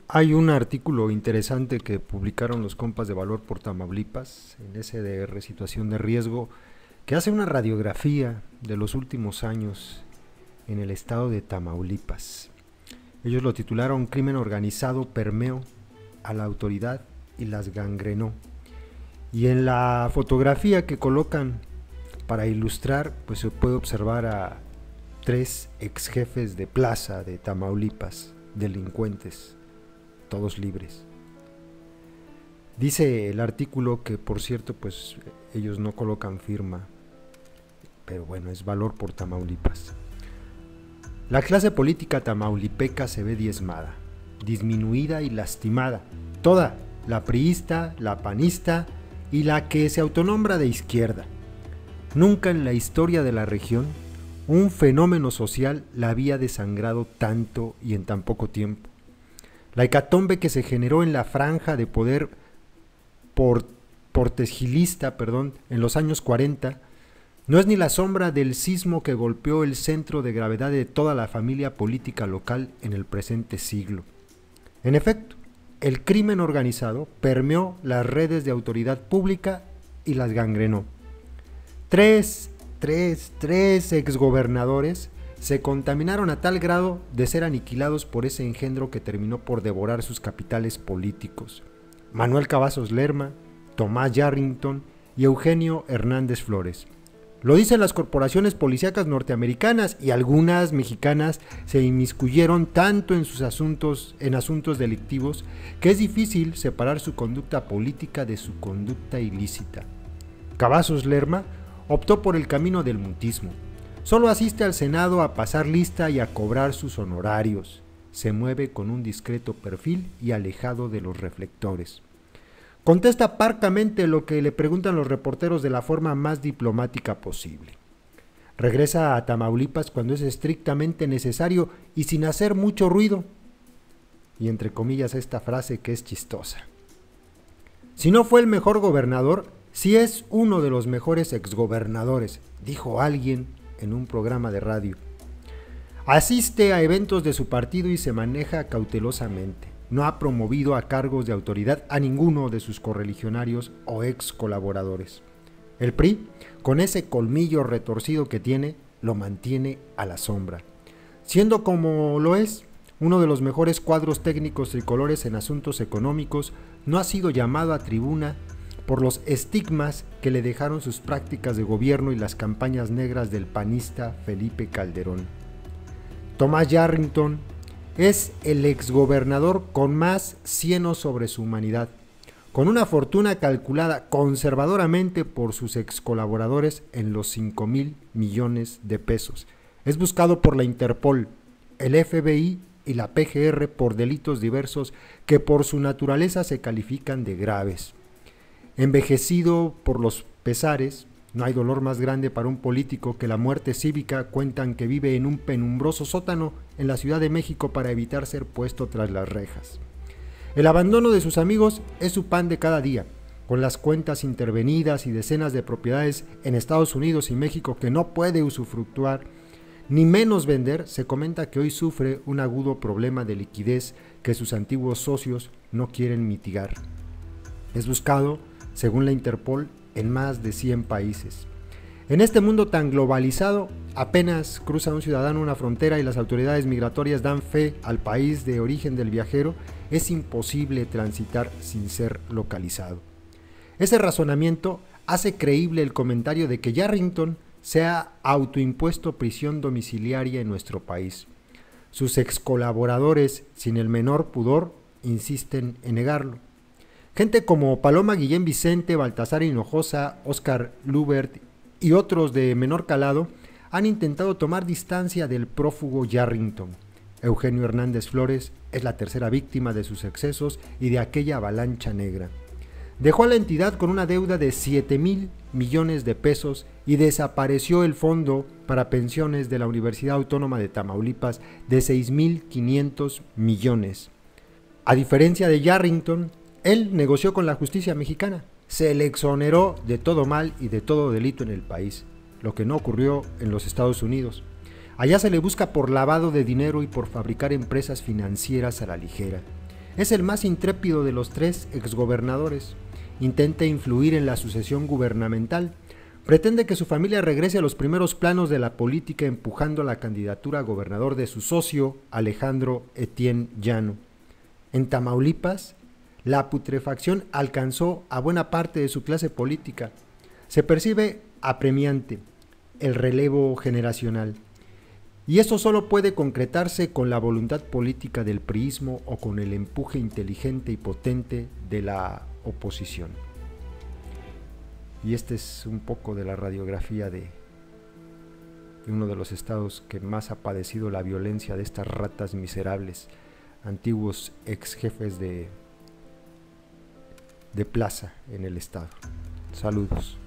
Hay un artículo interesante que publicaron los compas de Valor por Tamaulipas en SDR Situación de Riesgo, que hace una radiografía de los últimos años en el estado de Tamaulipas. Ellos lo titularon Crimen organizado permeó a la autoridad y las gangrenó. Y en la fotografía que colocan para ilustrar, pues se puede observar a 3 ex jefes de plaza de Tamaulipas, delincuentes, todos libres. Dice el artículo que, por cierto, pues ellos no colocan firma, pero bueno, es Valor por Tamaulipas. La clase política tamaulipeca se ve diezmada, disminuida y lastimada. Toda, la priista, la panista y la que se autonombra de izquierda. Nunca en la historia de la región un fenómeno social la había desangrado tanto y en tan poco tiempo. La hecatombe que se generó en la franja de poder portesgilista, en los años 40, no es ni la sombra del sismo que golpeó el centro de gravedad de toda la familia política local en el presente siglo. En efecto, el crimen organizado permeó las redes de autoridad pública y las gangrenó. Tres exgobernadores se contaminaron a tal grado de ser aniquilados por ese engendro que terminó por devorar sus capitales políticos. Manuel Cavazos Lerma, Tomás Yarrington y Eugenio Hernández Flores. Lo dicen las corporaciones policíacas norteamericanas, y algunas mexicanas se inmiscuyeron tanto en asuntos delictivos que es difícil separar su conducta política de su conducta ilícita. Cavazos Lerma optó por el camino del mutismo. Solo asiste al Senado a pasar lista y a cobrar sus honorarios. Se mueve con un discreto perfil y alejado de los reflectores. Contesta parcamente lo que le preguntan los reporteros de la forma más diplomática posible. Regresa a Tamaulipas cuando es estrictamente necesario y sin hacer mucho ruido. Y entre comillas esta frase que es chistosa. Si no fue el mejor gobernador, sí es uno de los mejores exgobernadores, dijo alguien en un programa de radio. Asiste a eventos de su partido y se maneja cautelosamente. No ha promovido a cargos de autoridad a ninguno de sus correligionarios o ex colaboradores. El PRI, con ese colmillo retorcido que tiene, lo mantiene a la sombra. Siendo como lo es, uno de los mejores cuadros técnicos tricolores en asuntos económicos, no ha sido llamado a tribuna por los estigmas que le dejaron sus prácticas de gobierno y las campañas negras del panista Felipe Calderón. Tomás Yarrington es el exgobernador con más cieno sobre su humanidad, con una fortuna calculada conservadoramente por sus excolaboradores en los 5,000 millones de pesos. Es buscado por la Interpol, el FBI y la PGR por delitos diversos que por su naturaleza se califican de graves. Envejecido por los pesares, no hay dolor más grande para un político que la muerte cívica. Cuentan que vive en un penumbroso sótano en la Ciudad de México para evitar ser puesto tras las rejas. El abandono de sus amigos es su pan de cada día, con las cuentas intervenidas y decenas de propiedades en Estados Unidos y México que no puede usufructuar ni menos vender. Se comenta que hoy sufre un agudo problema de liquidez que sus antiguos socios no quieren mitigar. Es buscado, según la Interpol, en más de 100 países. En este mundo tan globalizado, apenas cruza un ciudadano una frontera y las autoridades migratorias dan fe al país de origen del viajero, es imposible transitar sin ser localizado. Ese razonamiento hace creíble el comentario de que Yarrington se ha autoimpuesto prisión domiciliaria en nuestro país. Sus excolaboradores, sin el menor pudor, insisten en negarlo. Gente como Paloma Guillén Vicente, Baltasar Hinojosa, Oscar Lubert y otros de menor calado han intentado tomar distancia del prófugo Yarrington. Eugenio Hernández Flores es la tercera víctima de sus excesos y de aquella avalancha negra. Dejó a la entidad con una deuda de 7,000 millones de pesos y desapareció el fondo para pensiones de la Universidad Autónoma de Tamaulipas de 6,500 millones. A diferencia de Yarrington, él negoció con la justicia mexicana, se le exoneró de todo mal y de todo delito en el país, lo que no ocurrió en los Estados Unidos. Allá se le busca por lavado de dinero y por fabricar empresas financieras a la ligera. Es el más intrépido de los 3 exgobernadores. Intenta influir en la sucesión gubernamental. Pretende que su familia regrese a los primeros planos de la política, empujando la candidatura a gobernador de su socio, Alejandro Etienne Llano. En Tamaulipas, la putrefacción alcanzó a buena parte de su clase política. Se percibe apremiante el relevo generacional. Y eso solo puede concretarse con la voluntad política del priismo o con el empuje inteligente y potente de la oposición. Y este es un poco de la radiografía de uno de los estados que más ha padecido la violencia de estas ratas miserables, antiguos ex jefes de plaza en el estado. Saludos.